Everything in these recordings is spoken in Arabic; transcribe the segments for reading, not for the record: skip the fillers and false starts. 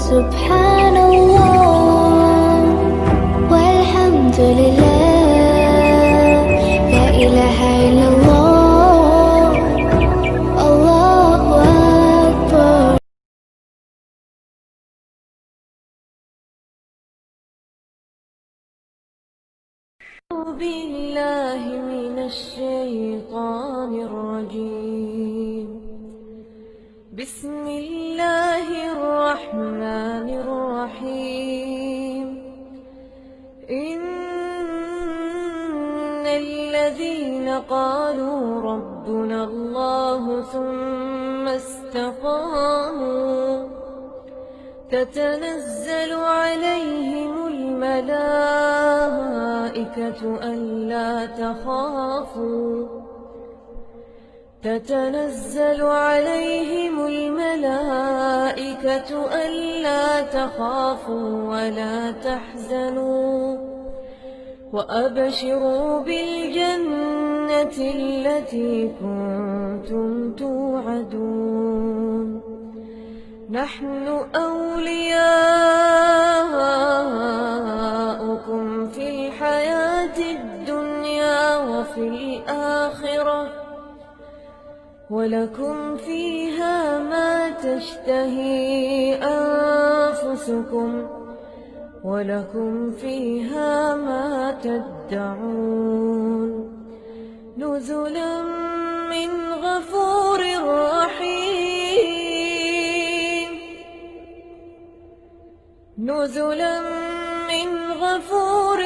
سبحان الله والحمد لله لا إله إلا الله الله أكبر. أعوذ بالله من الشيطان الرجيم. بسم الله الرحمن الرحيم. إن الذين قالوا ربنا الله ثم استقاموا تتنزل عليهم الملائكة ألا تخافوا تتنزل عليهم الملائكة ألا تخافوا ولا تحزنوا وأبشروا بالجنة التي كنتم توعدون. نحن أولياؤكم في الحياة الدنيا وفي الآخرة ولكم فيها ما تشتهي أنفسكم ولكم فيها ما تدعون. نزلا من غفور رحيم. نزلا من غفور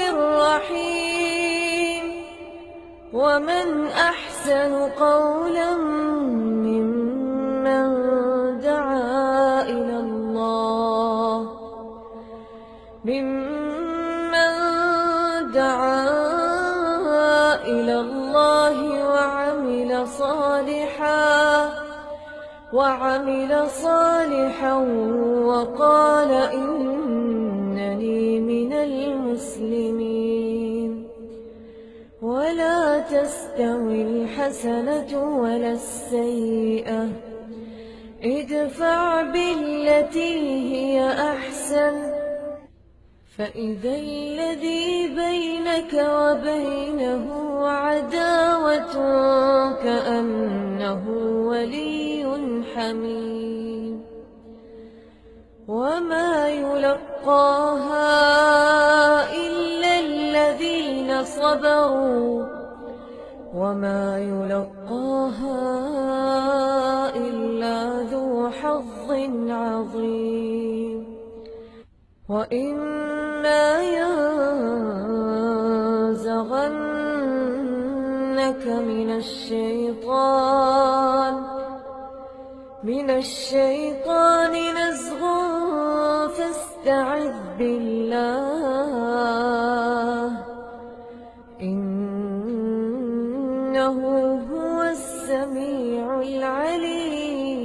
رحيم. ومن أحسن قولا ممن دعا إلى الله وعمل صالحا وقال إنني من المسلمين. ولا تستوي الحسنة ولا السيئة ادفع بالتي هي أحسن فإذا الذي بينك وبينه عداوة كأنه ولي حميم. وما يلقاها إلا الذين صبروا وما يلقاها إلا ذو حظ عظيم. وإما ينزغنك من الشيطان نزغ فاستعذ بالله إنه هو السميع العليم.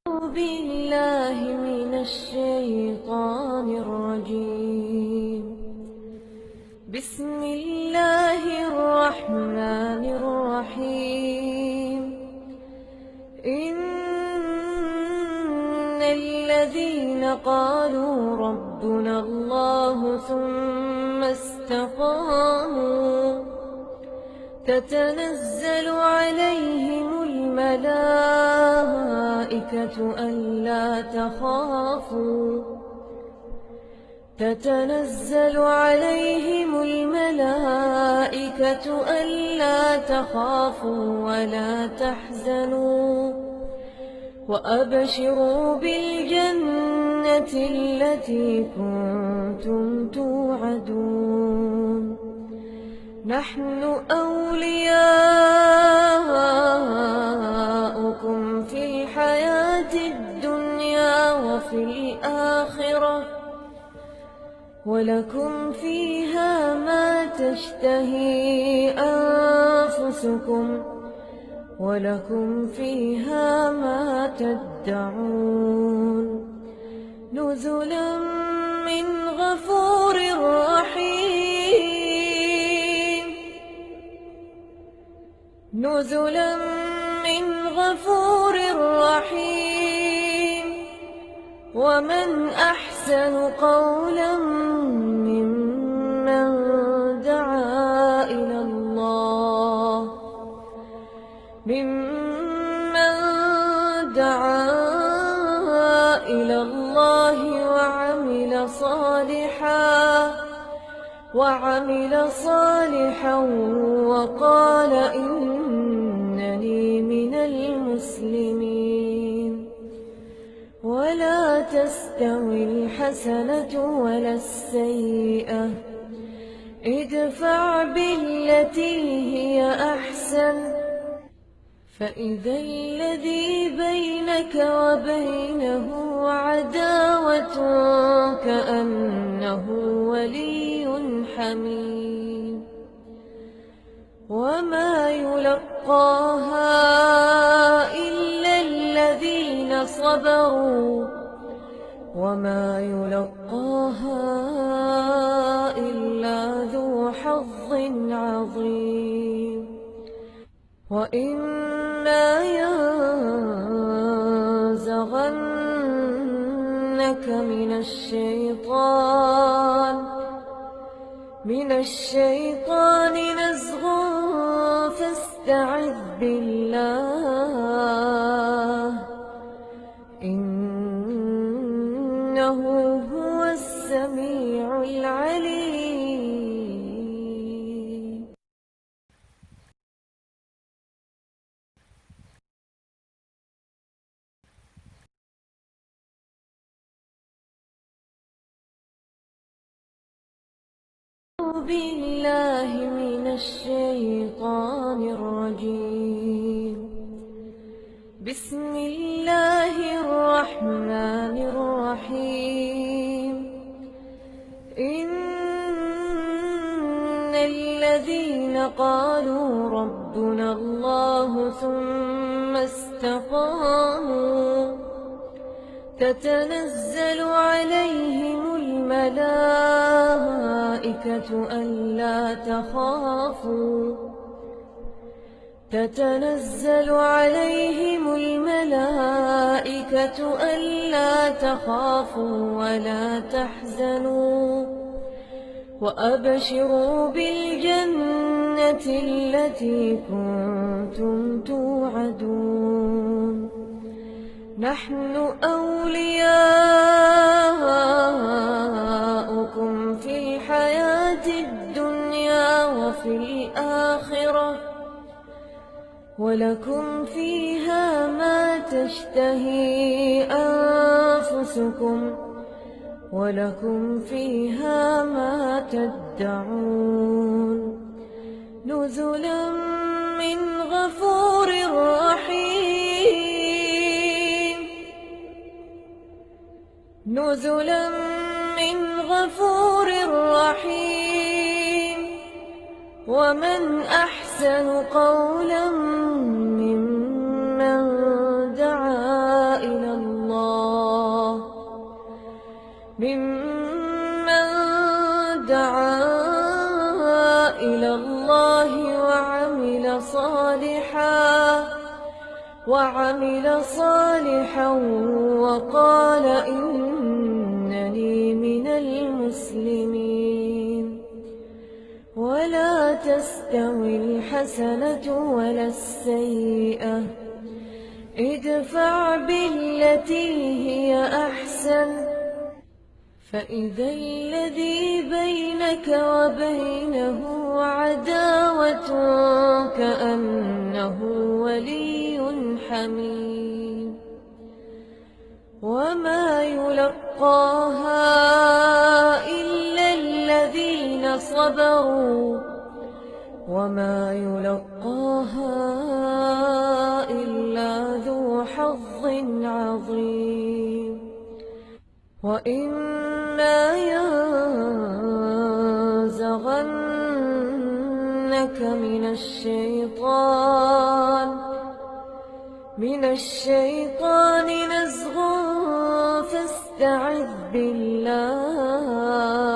أعوذ بالله من الشيطان الرجيم. بسم الله الرحمن الرحيم. إن الذين قالوا ربنا الله ثم استقاموا تتنزل عليهم الملائكة ألا تخافوا تتنزل عليهم الملائكة ألا تخافوا ولا تحزنوا وأبشروا بالجنة التي كنتم توعدون. نحن أولياؤكم في الحياة الدنيا وفي الآخرة ولكم فيها ما تشتهي أنفسكم ولكم فيها ما تدعون. نزلا من غفور رحيم نزلا من غفور رحيم ومن أحسن قولا ممن دعا إلى الله وعمل صالحا وقال إنني من المسلمين. ولا تستوي الحسنة ولا السيئة، ادفع بالتي هي أحسن، فإذا الذي بينك وبينه عداوة كأنه ولي حميم. وما يلقاها إلا الذين صبروا وما يلقاها إلا ذو حظ عظيم. وإما ينزغنك من الشيطان نزغ فاستعذ بالله إنه هو السميع العليم. أعوذ بالله من الشيطان الرجيم. بسم الله الرحمن الرحيم. إن الذين قالوا ربنا الله ثم استقاموا تتنزل عليهم الملائكة ألا تخافوا ولا تحزنوا وأبشروا بالجنة التي كنتم توعدون. نحن أولياؤكم في الحياة الدنيا وفي الآخرة ولكم فيها ما تشتهي أنفسكم ولكم فيها ما تدعون. نزلا من غفور رحيم نزلا من غفور رحيم ومن أحسن قولا ممن دعا إلى الله وعمل صالحا وقال إنني من المسلمين. ولا تستوي الحسنة ولا السيئة، ادفع بالتي هي أحسن، فإذا الذي بينك وبينه عداوة كأنه ولي حميم. وما يلقاها إلا الذين صبروا وما يلقاها إلا ذو حظ عظيم. وإما ينزغنك من الشيطان نزغ فاستعذ بالله